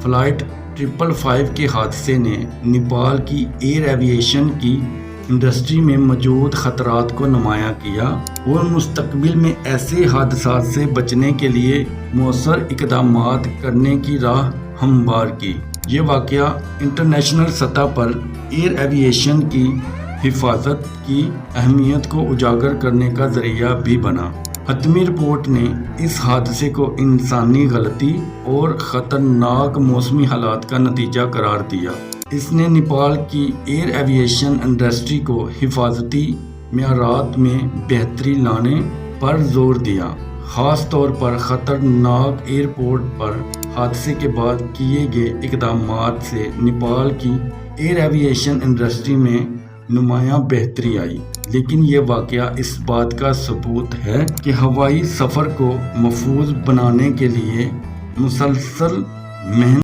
Flight 555 کے حادثے نے نیپال کی ایئر ایویشن کی انڈسٹری میں موجود خطرات کو نمایاں کیا اور مستقبل میں ایسے حادثات سے بچنے کے لیے مؤثر اقدامات کرنے کی راہ ہموار کی۔ یہ واقعہ انٹرنیشنل سطح پر ایئر ایویشن کی حفاظت کی اہمیت کو اجاگر کرنے کا ذریعہ بھی بنا۔ حتمی رپورٹ نے اس حادثے کو انسانی غلطی اور خطرناک موسمی حالات کا نتیجہ قرار دیا۔ اس نے نیپال کی ایئر ایویشن انڈسٹری کو حفاظتی معیارات میں بہتری لانے پر زور دیا، خاص طور پر خطرناک ایئرپورٹ پر حادثے کے بعد کیے گئے اقدامات سے نیپال کی ایئر ایویشن انڈسٹری میں نمایاں بہتری آئی۔ لیکن یہ واقعہ اس بات کا ثبوت ہے کہ ہوائی سفر کو محفوظ بنانے کے لیے مسلسل محنت